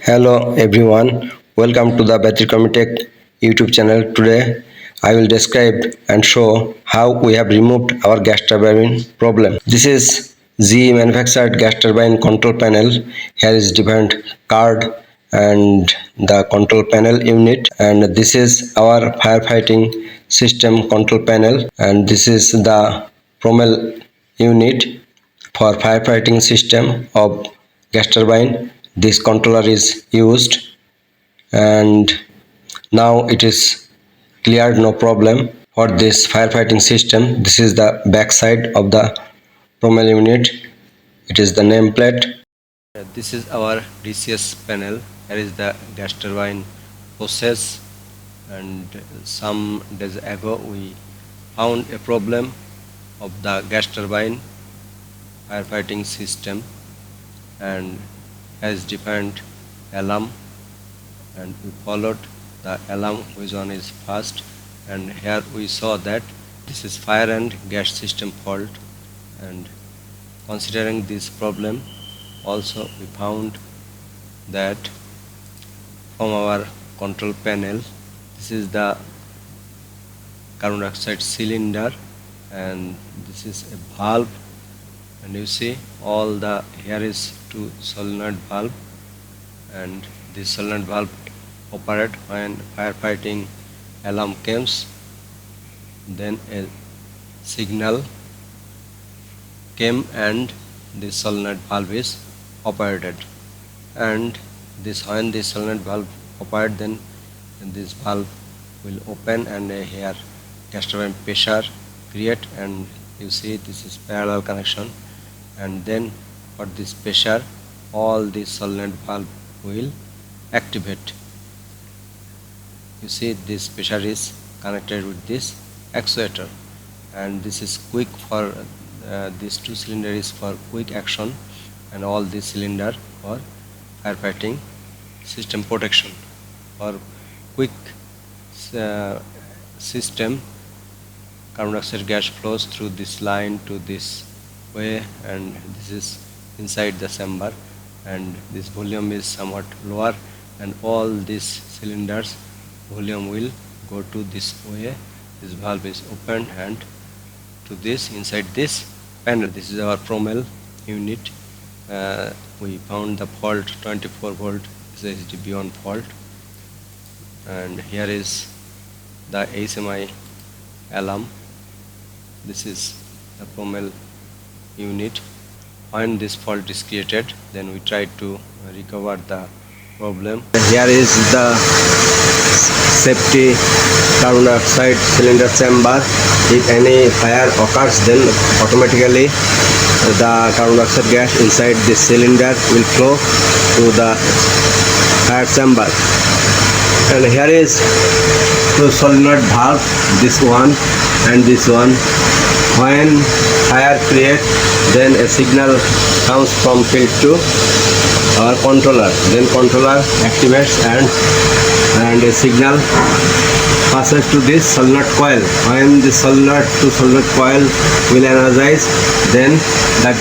Hello everyone, welcome to the Betikrame Tech YouTube channel. Today I will describe and show how we have removed our gas turbine problem. This is GE manufactured gas turbine control panel. Here is different card and the control panel unit, and this is our firefighting system control panel, and this is the Promel unit for firefighting system of gas turbine. This controller is used, and now it is cleared, no problem for this firefighting system. This is the back side of the Promel unit. It is the nameplate. This is our DCS panel. Here is the gas turbine process, and some days ago we found a problem of the gas turbine firefighting system, and has different alarm, and we followed the alarm which one is first, and here we saw that this is fire and gas system fault. And considering this problem, also we found that from our control panel, this is the carbon dioxide cylinder, and this is a valve, and you see all the here is two solenoid valve, and this solenoid valve operate when firefighting alarm comes, then a signal came and this solenoid valve is operated, and this when this solenoid valve operate, then this valve will open, and here gas turbine pressure create, and you see this is parallel connection, and then for this pressure all this solenoid valve will activate. You see this pressure is connected with this actuator, and this is quick for these two cylinders for quick action, and all this cylinder for firefighting system protection. For quick system, carbon dioxide gas flows through this line to this way, and this is inside the chamber, and this volume is somewhat lower, and all these cylinders volume will go to this way. This valve is opened and to this inside this panel. This is our Promel unit. We found the fault 24 volt SHD B1 fault, and here is the HMI alarm. This is the Promel unit. When this fault is created, then we try to recover the problem. Here is the safety carbon dioxide cylinder chamber. If any fire occurs, then automatically the carbon dioxide gas inside this cylinder will flow to the fire chamber. And here is two solenoid valve, this one and this one. When fire create, then a signal comes from field to our controller. Then controller activates, and a signal passes to this solenoid coil. When the solenoid to solenoid coil will energize, then that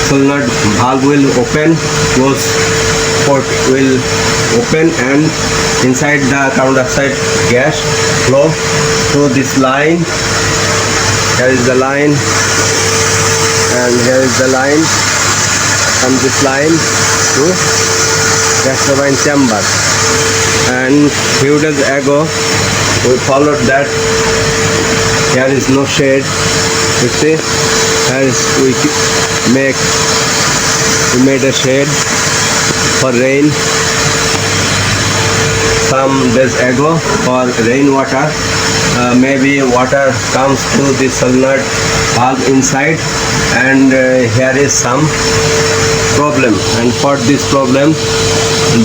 solenoid valve will open, close port will open, and inside the carbon dioxide gas flow through this line. Here is the line, and here is the line from this line to gas turbine chamber. And few days ago we followed that here is no shade. You see, here is we made a shade for rain some days ago for rainwater. Maybe water comes through the solenoid valve inside, and here is some problem, and for this problem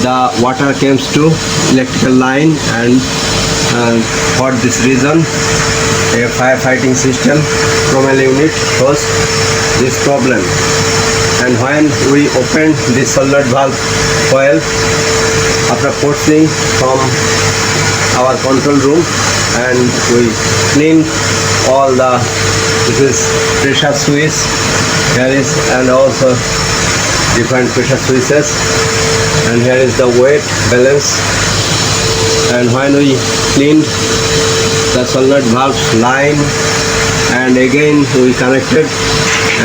the water comes to electrical line, and for this reason a firefighting system Promel unit shows this problem. And when we open this solenoid valve coil after forcing from our control room, and we clean all the, this is pressure switch here is, and also different pressure switches, and here is the weight balance. And when we cleaned the solenoid valve line and again we connected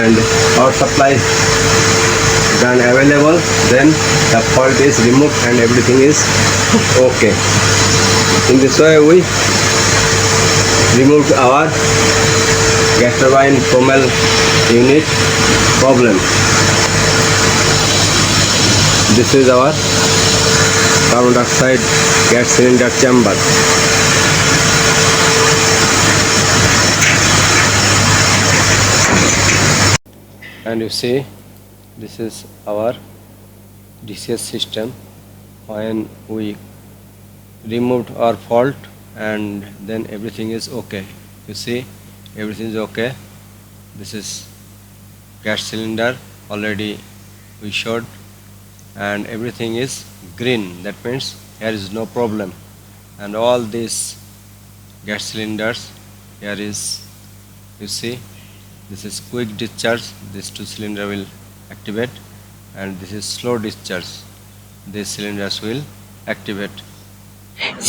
and power supply done available, then the fault is removed and everything is okay. In this way we removed our gas turbine commel unit problem. This is our carbon dioxide gas cylinder chamber. And you see, this is our DCS system. When we removed our fault and then everything is okay. You see, everything is okay. This is gas cylinder already we showed, and everything is green. That means here is no problem. And all these gas cylinders, here is, you see, this is quick discharge. These two cylinder will activate, and this is slow discharge. These cylinders will activate.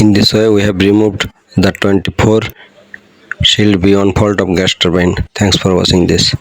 In this way we have removed the 24 SHD B1 fault of gas turbine. Thanks for watching this.